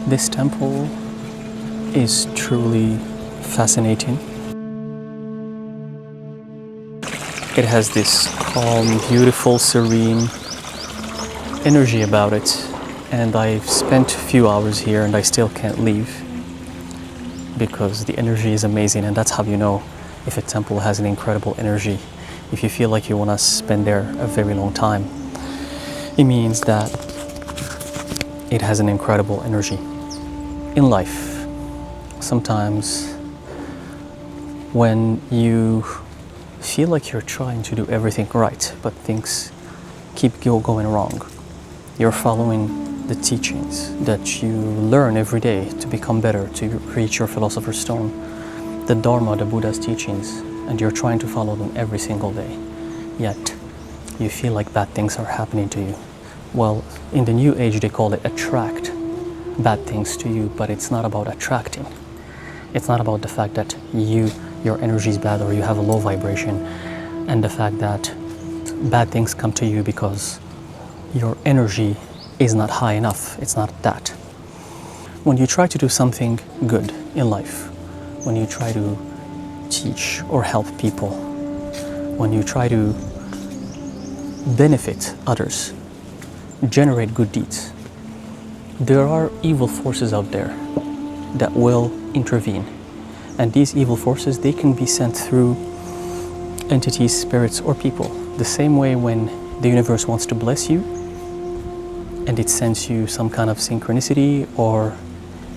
This temple is truly fascinating. It has this calm, beautiful, serene energy about it, and I've spent a few hours here and I still can't leave because the energy is amazing, and that's how you know if a temple has an incredible energy. If you feel like you want to spend there a very long time, it means that it has an incredible energy. In life, sometimes when you feel like you're trying to do everything right, but things keep going wrong, you're following the teachings that you learn every day to become better, to reach your philosopher's stone, the Dharma, the Buddha's teachings, and you're trying to follow them every single day. Yet, you feel like bad things are happening to you. Well, in the New Age, they call it attract bad things to you, but it's not about attracting. It's not about the fact that your energy is bad or you have a low vibration, and the fact that bad things come to you because your energy is not high enough. It's not that. When you try to do something good in life, when you try to teach or help people, when you try to benefit others, generate good deeds, there are evil forces out there that will intervene. And these evil forces, they can be sent through entities, spirits, or people. The same way when the universe wants to bless you and it sends you some kind of synchronicity or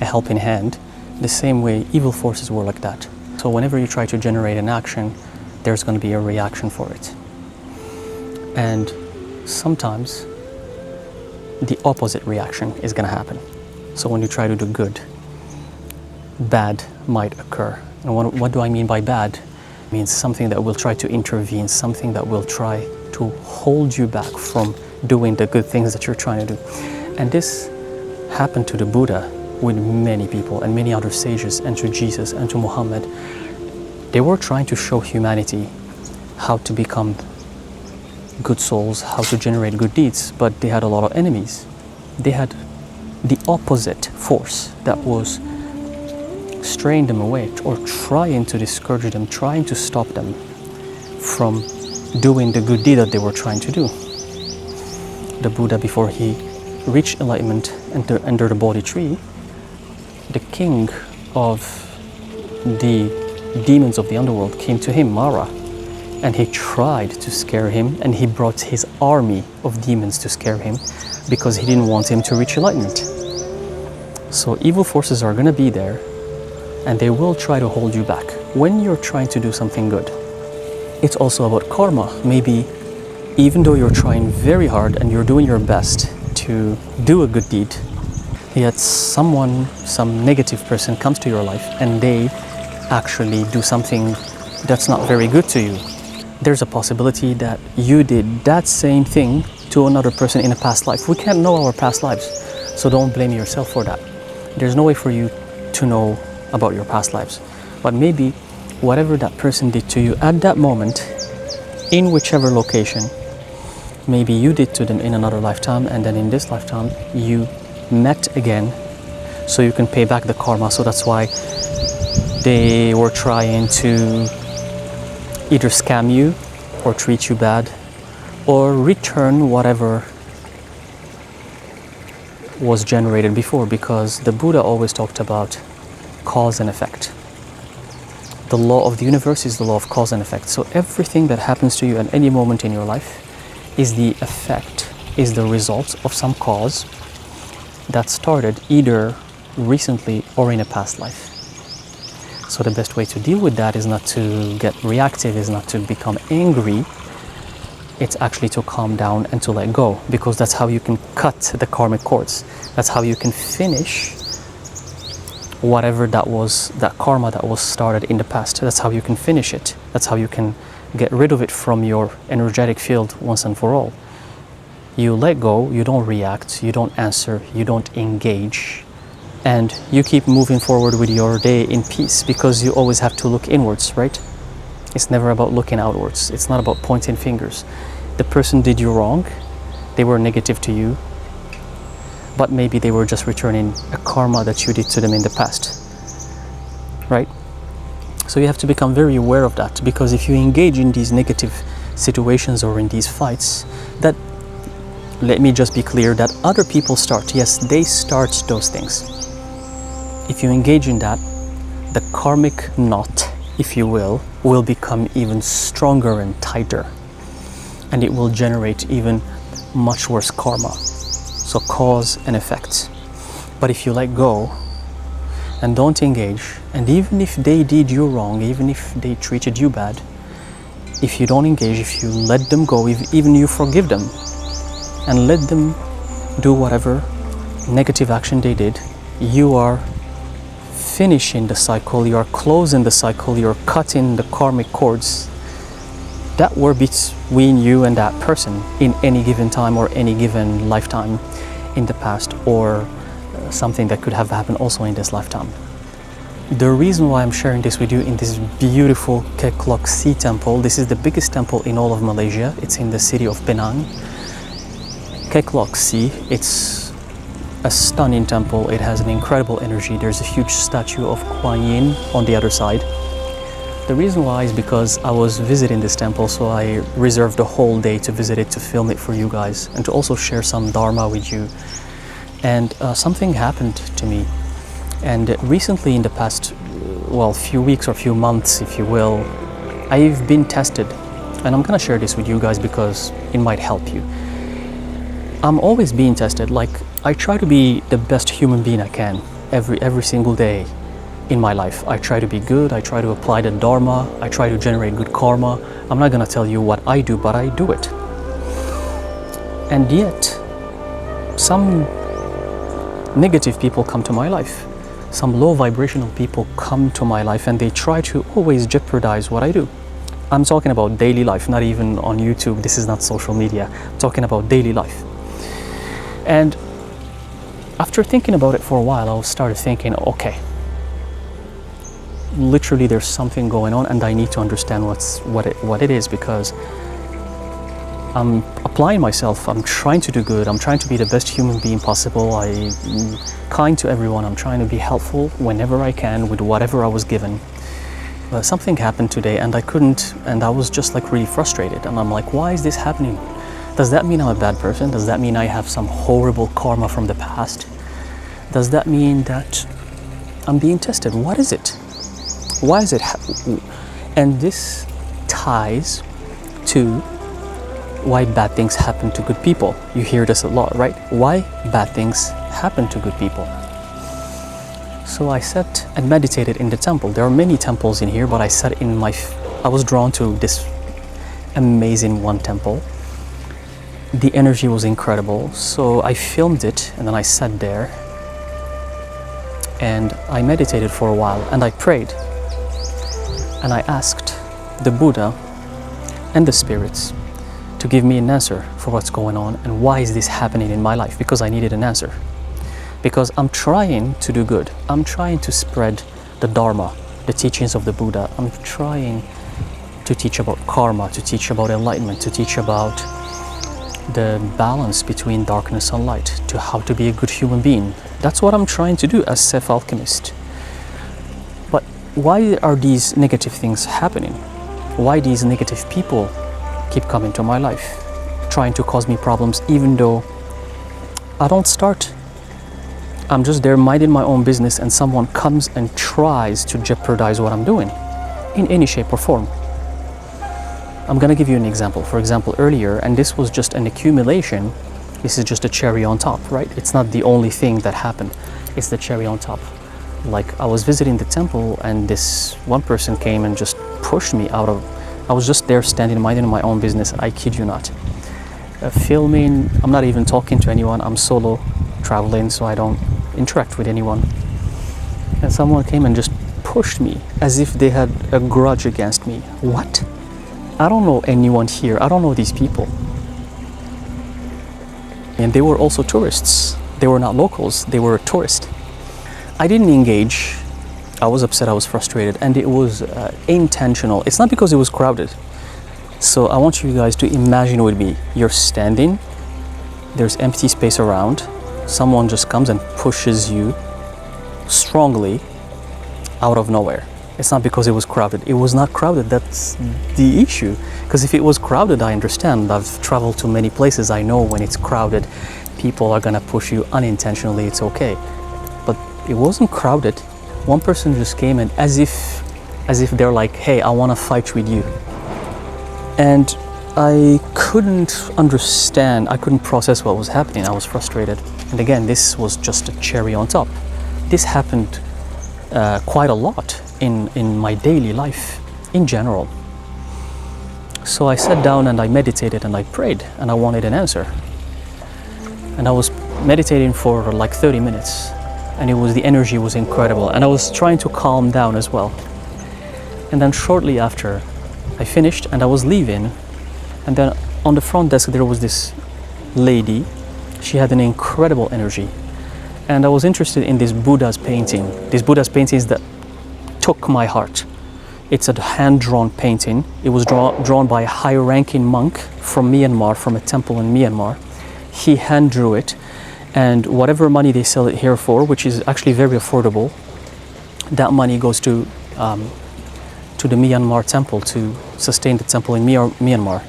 a helping hand, the same way evil forces were like that. So whenever you try to generate an action, there's going to be a reaction for it. And sometimes the opposite reaction is going to happen. So when you try to do good, bad might occur. And what do I mean by bad? It means something that will try to intervene, something that will try to hold you back from doing the good things that you're trying to do. And this happened to the Buddha with many people and many other sages, and to Jesus and to Muhammad. They were trying to show humanity how to become good souls, how to generate good deeds, but they had a lot of enemies. They had the opposite force that was straying them away or trying to discourage them, trying to stop them from doing the good deed that they were trying to do. The Buddha, before he reached enlightenment under the Bodhi tree, the king of the demons of the underworld came to him, Mara, and he tried to scare him, and he brought his army of demons to scare him because he didn't want him to reach enlightenment. So evil forces are going to be there, and they will try to hold you back when you're trying to do something good. It's also about karma. Maybe even though you're trying very hard and you're doing your best to do a good deed, yet some negative person comes to your life and they actually do something that's not very good to you. There's a possibility that you did that same thing to another person in a past life. We can't know our past lives, so don't blame yourself for that. There's no way for you to know about your past lives. But maybe whatever that person did to you at that moment, in whichever location, maybe you did to them in another lifetime, and then in this lifetime you met again, so you can pay back the karma. So that's why they were trying to either scam you or treat you bad or return whatever was generated before, because the Buddha always talked about cause and effect. The law of the universe is the law of cause and effect. So everything that happens to you at any moment in your life is the effect, is the result of some cause that started either recently or in a past life. So the best way to deal with that is not to get reactive, is not to become angry. It's actually to calm down and to let go, because that's how you can cut the karmic cords. That's how you can finish whatever that karma that was started in the past. That's how you can finish it. That's how you can get rid of it from your energetic field once and for all. You let go, you don't react, you don't answer, you don't engage, and you keep moving forward with your day in peace, because you always have to look inwards, right? It's never about looking outwards. It's not about pointing fingers. The person did you wrong, they were negative to you, but maybe they were just returning a karma that you did to them in the past, right? So you have to become very aware of that, because if you engage in these negative situations or in these fights, that, let me just be clear, that other people start. Yes, they start those things. If you engage in that, the karmic knot, if you will become even stronger and tighter, and it will generate even much worse karma. So cause and effect. But if you let go and don't engage, and even if they did you wrong, even if they treated you bad, if you don't engage, if you let them go, if even you forgive them and let them do whatever negative action they did, you are finishing the cycle, you are closing the cycle, you're cutting the karmic cords that were between you and that person in any given time or any given lifetime in the past, or something that could have happened also in this lifetime. The reason why I'm sharing this with you in this beautiful Kek Lok Si Temple, this is the biggest temple in all of Malaysia. It's in the city of Penang. Kek Lok Si, it's a stunning temple. It has an incredible energy. There's a huge statue of Kuan Yin on the other side. The reason why is because I was visiting this temple, so I reserved a whole day to visit it, to film it for you guys, and to also share some Dharma with you. And something happened to me. And recently, in the past, few weeks or few months, if you will, I've been tested. And I'm gonna share this with you guys because it might help you. I'm always being tested. Like, I try to be the best human being I can every single day in my life. I try to be good, I try to apply the Dharma, I try to generate good karma. I'm not gonna tell you what I do, but I do it. And yet, some negative people come to my life. Some low vibrational people come to my life, and they try to always jeopardize what I do. I'm talking about daily life, not even on YouTube. This is not social media. I'm talking about daily life. And after thinking about it for a while, I started thinking, okay, literally there's something going on, and I need to understand what it is, because I'm applying myself, I'm trying to do good, I'm trying to be the best human being possible, I'm kind to everyone, I'm trying to be helpful whenever I can with whatever I was given. But something happened today and I couldn't, and I was just like really frustrated, and I'm like, why is this happening? Does that mean I'm a bad person? Does that mean I have some horrible karma from the past? Does that mean that I'm being tested? What is it? Why is it and this ties to why bad things happen to good people. You hear this a lot, right? Why bad things happen to good people. So I sat and meditated in the temple. There are many temples in here, but I sat in I was drawn to this amazing one temple. The energy was incredible. So I filmed it, and then I sat there and I meditated for a while, and I prayed. And I asked the Buddha and the spirits to give me an answer for what's going on and why is this happening in my life, because I needed an answer. Because I'm trying to do good. I'm trying to spread the Dharma, the teachings of the Buddha. I'm trying to teach about karma, to teach about enlightenment, to teach about the balance between darkness and light, to how to be a good human being. That's what I'm trying to do as Self Alchemist. But why are these negative things happening? Why these negative people keep coming to my life, trying to cause me problems, even though I don't start. I'm just there minding my own business, and someone comes and tries to jeopardize what I'm doing in any shape or form. I'm gonna give you an example. For example, earlier, and this was just an accumulation, this is just a cherry on top, right? It's not the only thing that happened, it's the cherry on top. Like, I was visiting the temple, and this one person came and just pushed me out of, I was just there standing, minding my own business, I kid you not. Filming, I'm not even talking to anyone, I'm solo traveling, so I don't interact with anyone. And someone came and just pushed me as if they had a grudge against me. What? I don't know anyone here, I don't know these people. And they were also tourists. They were not locals, they were tourists. I didn't engage. I was upset, I was frustrated, and it was intentional. It's not because it was crowded. So I want you guys to imagine with me, you're standing, there's empty space around, someone just comes and pushes you strongly out of nowhere. It's not because it was crowded. It was not crowded. That's the issue. Because if it was crowded, I understand. I've traveled to many places. I know when it's crowded, people are gonna push you unintentionally. It's okay. But it wasn't crowded. One person just came and as if they're like, hey, I wanna fight with you. And I couldn't understand. I couldn't process what was happening. I was frustrated. And again, this was just a cherry on top. This happened quite a lot in my daily life in general. So I sat down and I meditated and I prayed and I wanted an answer. And I was meditating for like 30 minutes and the energy was incredible and I was trying to calm down as well. And then shortly after I finished and I was leaving, and then on the front desk there was this lady. She had an incredible energy. And I was interested in this Buddha's painting. These Buddha's paintings that took my heart. It's a hand-drawn painting. It was drawn by a high-ranking monk from Myanmar, from a temple in Myanmar. He hand-drew it, and whatever money they sell it here for, which is actually very affordable, that money goes to the Myanmar temple to sustain the temple in Myanmar.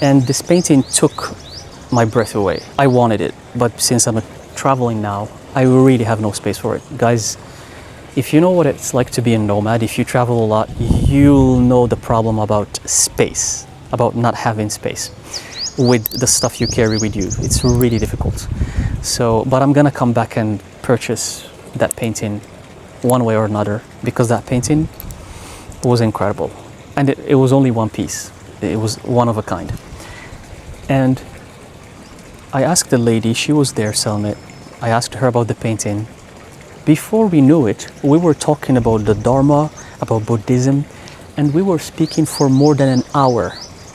And this painting took my breath away. I wanted it, but since I'm traveling now, I really have no space for it. Guys, if you know what it's like to be a nomad, if you travel a lot, you'll know the problem about space, about not having space with the stuff you carry with you. It's really difficult. So, but I'm gonna come back and purchase that painting one way or another, because that painting was incredible. And it was only one piece. It was one of a kind. And I asked the lady, she was there selling it. I asked her about the painting. Before we knew it, we were talking about the Dharma, about Buddhism, and we were speaking for more than an hour.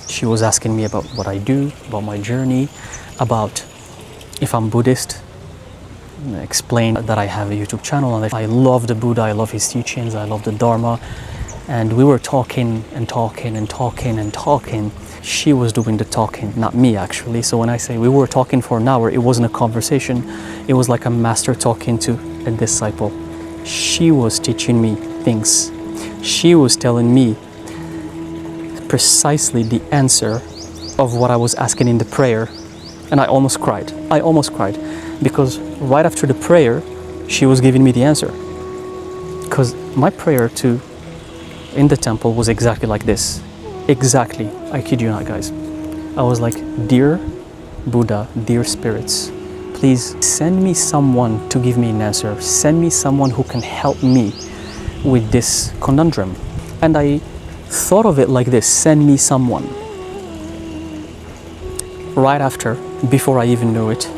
She was asking me about what I do, about my journey, about if I'm Buddhist. I explained that I have a YouTube channel and that I love the Buddha, I love his teachings, I love the Dharma. And we were talking and talking and talking and talking. She was doing the talking, not me actually. So when I say we were talking for an hour, it wasn't a conversation. It was like a master talking to a disciple. She was teaching me things. She was telling me precisely the answer of what I was asking in the prayer. And I almost cried. I almost cried. Because right after the prayer, she was giving me the answer. Because my prayer in the temple was exactly like this. Exactly. I kid you not, guys. I was like, dear Buddha, dear spirits, please send me someone to give me an answer. Send me someone who can help me with this conundrum. And I thought of it like this, send me someone. Right after, before I even knew it,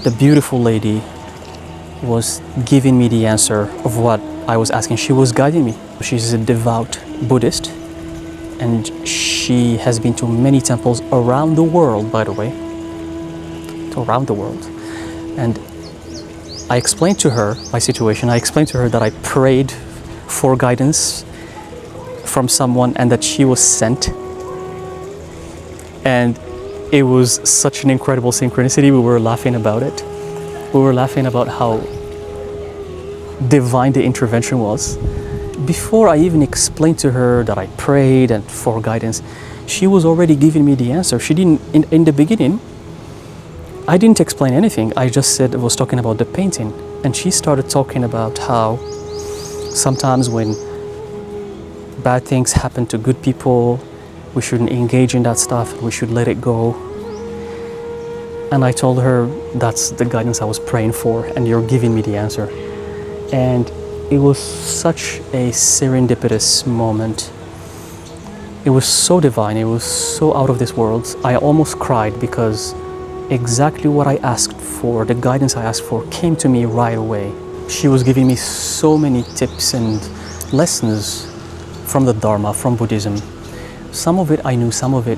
the beautiful lady was giving me the answer of what I was asking. She was guiding me. She's a devout Buddhist, and she has been to many temples around the world, by the way, around the world. And I explained to her my situation. I explained to her that I prayed for guidance from someone and that she was sent. And it was such an incredible synchronicity. We were laughing about it. We were laughing about how divine the intervention was. Before I even explained to her that I prayed and for guidance, she was already giving me the answer. She didn't, in the beginning, I didn't explain anything. I just said, I was talking about the painting. And she started talking about how sometimes when bad things happen to good people, we shouldn't engage in that stuff. We should let it go. And I told her, that's the guidance I was praying for, and you're giving me the answer. And it was such a serendipitous moment. It was so divine, it was so out of this world. I almost cried because exactly what I asked for, the guidance I asked for, came to me right away. She was giving me so many tips and lessons from the Dharma, from Buddhism. Some of it I knew, some of it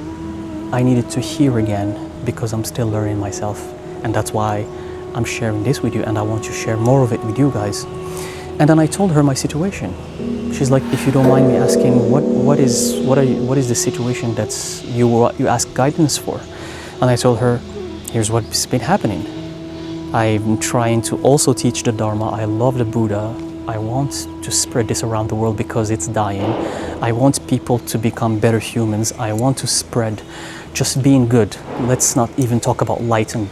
I needed to hear again because I'm still learning myself. And that's why I'm sharing this with you, and I want to share more of it with you guys. And then I told her my situation. She's like, if you don't mind me asking, what is the situation that's you ask guidance for? And I told her, here's what's been happening. I'm trying to also teach the Dharma. I love the Buddha. I want to spread this around the world because it's dying. I want people to become better humans. I want to spread just being good. Let's not even talk about light and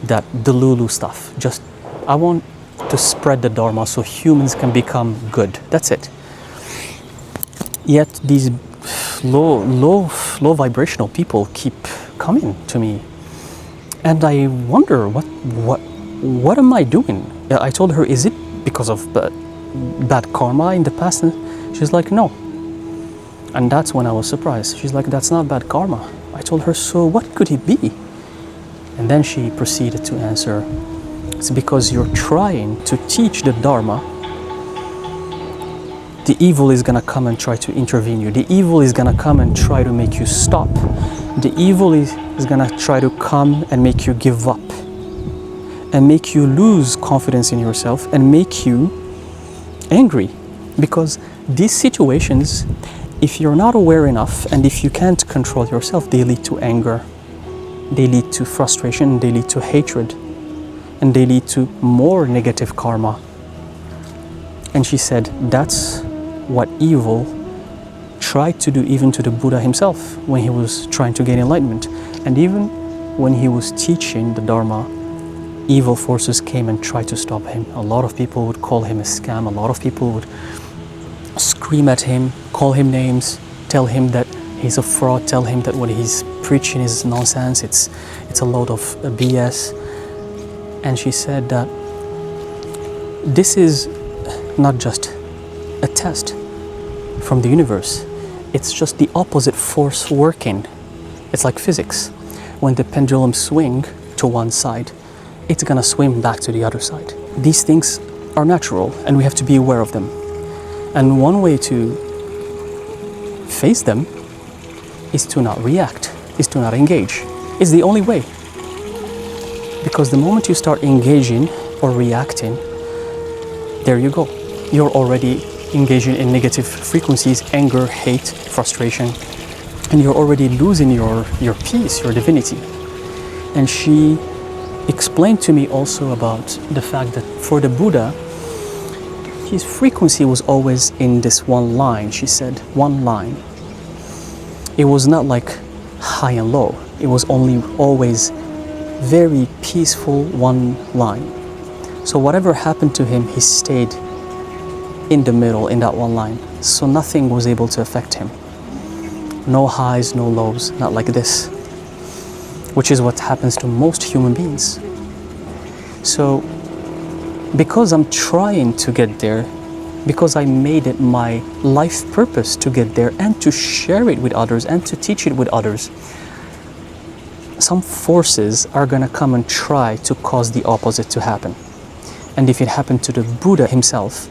that Delulu stuff. Just, I want to spread the Dharma so humans can become good. That's it. Yet these low vibrational people keep coming to me. And I wonder, what am I doing? I told her, is it because of bad karma in the past? And she's like, no. And that's when I was surprised. She's like, that's not bad karma. I told her, so what could it be? And then she proceeded to answer, it's because you're trying to teach the Dharma. The evil is gonna come and try to intervene you. The evil is gonna come and try to make you stop. The evil is gonna try to come and make you give up and make you lose confidence in yourself and make you angry. Because these situations, if you're not aware enough and if you can't control yourself, they lead to anger, they lead to frustration, they lead to hatred, and they lead to more negative karma. And she said that's what evil tried to do even to the Buddha himself when he was trying to gain enlightenment. And even when he was teaching the Dharma, evil forces came and tried to stop him. A lot of people would call him a scam. A lot of people would scream at him, call him names, tell him that he's a fraud, tell him that what he's preaching is nonsense, it's a load of BS. And she said that this is not just a test from the universe, it's just the opposite force working. It's like physics. When the pendulum swings to one side, it's gonna swing back to the other side. These things are natural and we have to be aware of them. And one way to face them is to not react, is to not engage. It's the only way. Because the moment you start engaging or reacting, there you go. You're already engaging in negative frequencies, anger, hate, frustration, and you're already losing your peace, your divinity. And she explained to me also about the fact that for the Buddha, his frequency was always in this one line. She said, one line. It was not like high and low. It was only always very peaceful one line. So whatever happened to him, he stayed in the middle, in that one line. So nothing was able to affect him. No highs, no lows, not like this, which is what happens to most human beings. So because I'm trying to get there, because I made it my life purpose to get there and to share it with others and to teach it with others, some forces are gonna come and try to cause the opposite to happen. And if it happened to the Buddha himself,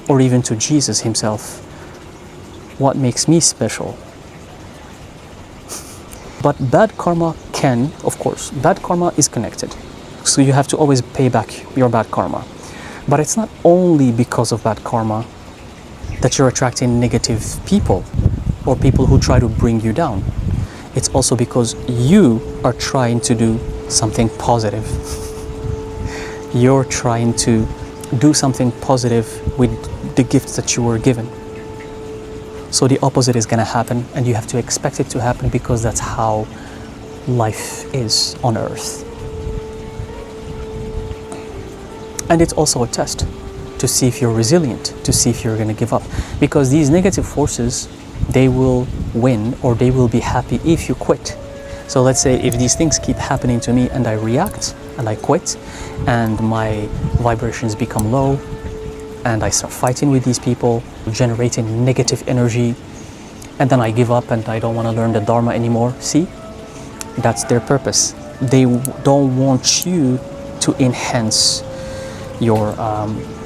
or even to Jesus himself, what makes me special? But bad karma can, of course, bad karma is connected. So you have to always pay back your bad karma. But it's not only because of bad karma that you're attracting negative people or people who try to bring you down. It's also because you are trying to do something positive. You're trying to do something positive with the gifts that you were given. So the opposite is going to happen, and you have to expect it to happen because that's how life is on earth. And it's also a test to see if you're resilient, to see if you're going to give up. Because these negative forces, they will win or they will be happy if you quit. So let's say if these things keep happening to me and I react and I quit and my vibrations become low and I start fighting with these people, generating negative energy, and then I give up and I don't want to learn the Dharma anymore. See, that's their purpose. They don't want you to enhance your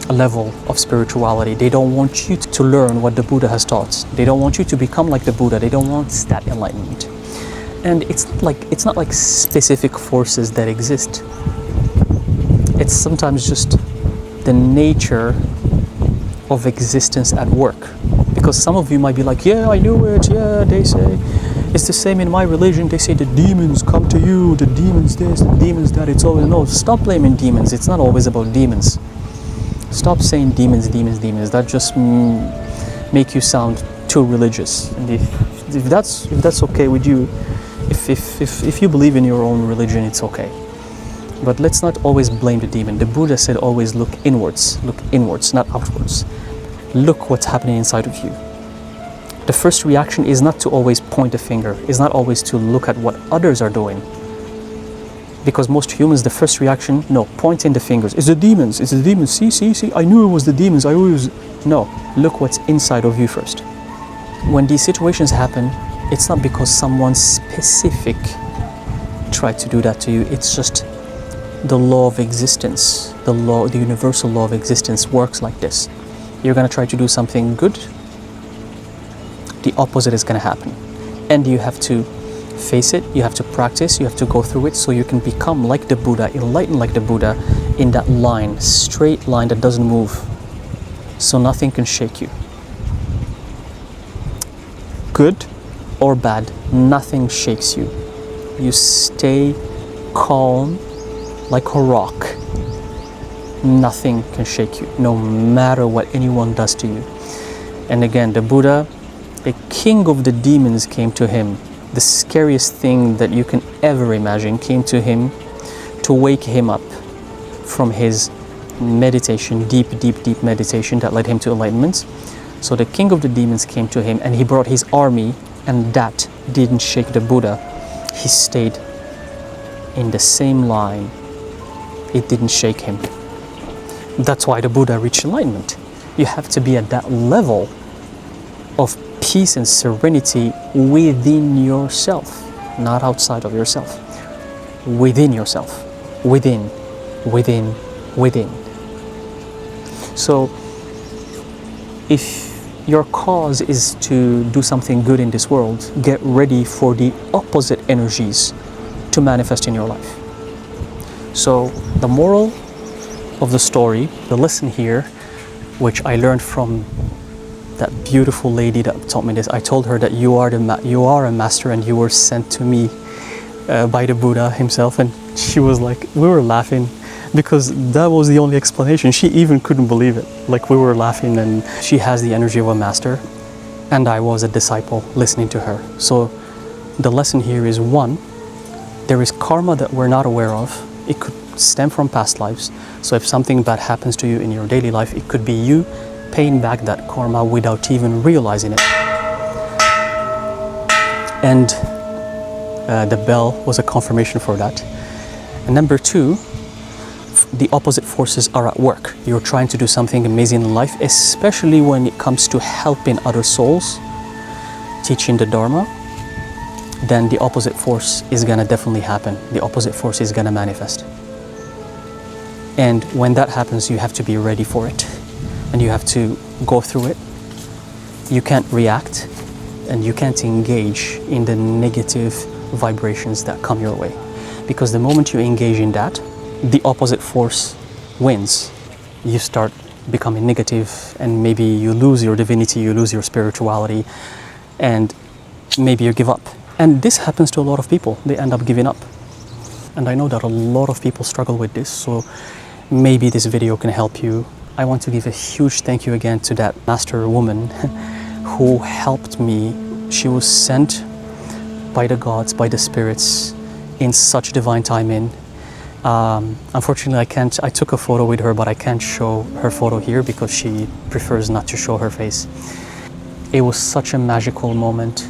level of spirituality. They don't want you to learn what the Buddha has taught. They don't want you to become like the Buddha. They don't want that enlightenment. And it's not like specific forces that exist. It's sometimes just the nature of existence at work. Because some of you might be like, yeah, I knew it, yeah, they say. It's the same in my religion. They say the demons come to you, the demons this, the demons that. It's always, no, stop blaming demons. It's not always about demons. Stop saying demons, demons, demons. That just make you sound too religious. And if that's okay with you, if you believe in your own religion, it's okay. But let's not always blame the demon. The Buddha said always look inwards, not outwards. Look what's happening inside of you. The first reaction is not to always point a finger, is not always to look at what others are doing. Because most humans, the first reaction, no, pointing the fingers. It's the demons, it's the demons. See, I knew it was the demons. No, look what's inside of you first. When these situations happen, it's not because someone specific tried to do that to you. It's just the law of existence, the universal law of existence works like this. You're going to try to do something good, the opposite is going to happen. And you have to face it, you have to practice, you have to go through it so you can become like the Buddha, enlightened like the Buddha, in that line, straight line that doesn't move, so nothing can shake you. Good or bad, nothing shakes you. You stay calm like a rock. Nothing can shake you, no matter what anyone does to you. And again, the Buddha, the king of the demons, came to him. The scariest thing that you can ever imagine came to him to wake him up from his meditation, deep meditation that led him to enlightenment. So the king of the demons came to him and he brought his army, and that didn't shake the Buddha. He stayed in the same line. It didn't shake him. That's why the Buddha reached enlightenment. You have to be at that level of peace and serenity within yourself, not outside of yourself. Within yourself. Within. So, if your cause is to do something good in this world, get ready for the opposite energies to manifest in your life. So, the moral of the story, the lesson here, which I learned from that beautiful lady that taught me this. I told her that you are a master and you were sent to me by the Buddha himself, and she was like, we were laughing because that was the only explanation. She even couldn't believe it. Like, we were laughing, and she has the energy of a master, and I was a disciple listening to her. So the lesson here is, one, there is karma that we're not aware of. It could stem from past lives. So if something bad happens to you in your daily life, it could be you paying back that karma without even realizing it. And the bell was a confirmation for that. And number two, the opposite forces are at work. You're trying to do something amazing in life, especially when it comes to helping other souls, teaching the Dharma, then the opposite force is gonna definitely happen. The opposite force is gonna manifest. And when that happens, you have to be ready for it. And you have to go through it. You can't react, and you can't engage in the negative vibrations that come your way. Because the moment you engage in that, the opposite force wins. You start becoming negative, and maybe you lose your divinity, you lose your spirituality, and maybe you give up. And this happens to a lot of people. They end up giving up. And I know that a lot of people struggle with this, so maybe this video can help you. I want to give a huge thank you again to that master woman who helped me. She was sent by the gods, by the spirits, in such divine timing. Unfortunately, I took a photo with her, but I can't show her photo here because she prefers not to show her face. It was such a magical moment.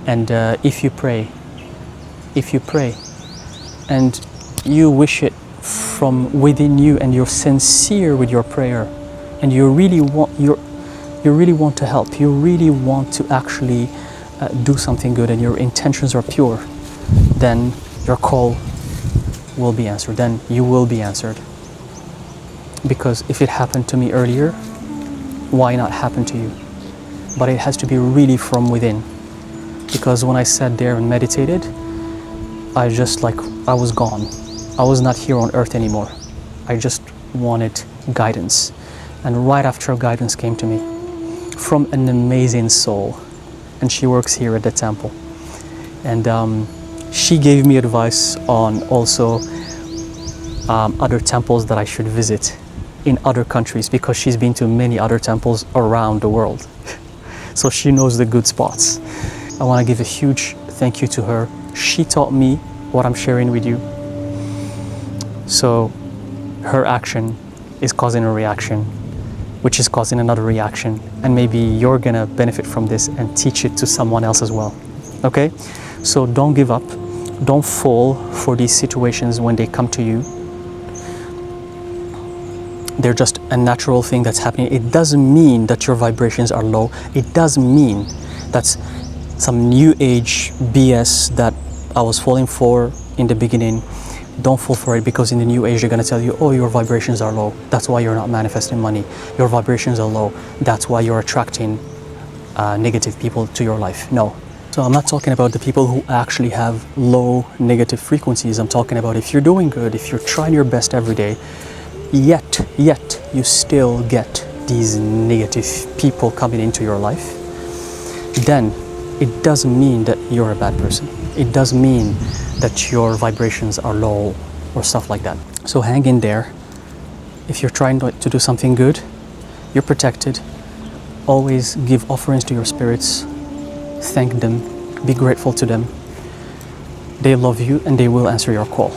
And if you pray, and you wish it from within you, and you're sincere with your prayer, and you really want to help, you really want to actually do something good, and your intentions are pure, then your call will be answered. Then you will be answered. Because if it happened to me earlier, why not happen to you? But it has to be really from within. Because when I sat there and meditated, I was gone. I was not here on earth anymore. I just wanted guidance. And right after guidance came to me from an amazing soul. And she works here at the temple. And she gave me advice on also other temples that I should visit in other countries, because she's been to many other temples around the world. So she knows the good spots. I want to give a huge thank you to her. She taught me what I'm sharing with you. So her action is causing a reaction, which is causing another reaction. And maybe you're gonna benefit from this and teach it to someone else as well. Okay? So don't give up. Don't fall for these situations when they come to you. They're just a natural thing that's happening. It doesn't mean that your vibrations are low. It doesn't mean that's some new age BS that I was falling for in the beginning. Don't fall for it, because in the new age they're going to tell you, oh, your vibrations are low, that's why you're not manifesting money. Your vibrations are low, that's why you're attracting negative people to your life. No. So I'm not talking about the people who actually have low negative frequencies. I'm talking about if you're doing good, if you're trying your best every day, yet you still get these negative people coming into your life, then it doesn't mean that you're a bad person. It does mean that your vibrations are low or stuff like that. So hang in there. If you're trying to do something good, you're protected. Always give offerings to your spirits. Thank them. Be grateful to them. They love you and they will answer your call.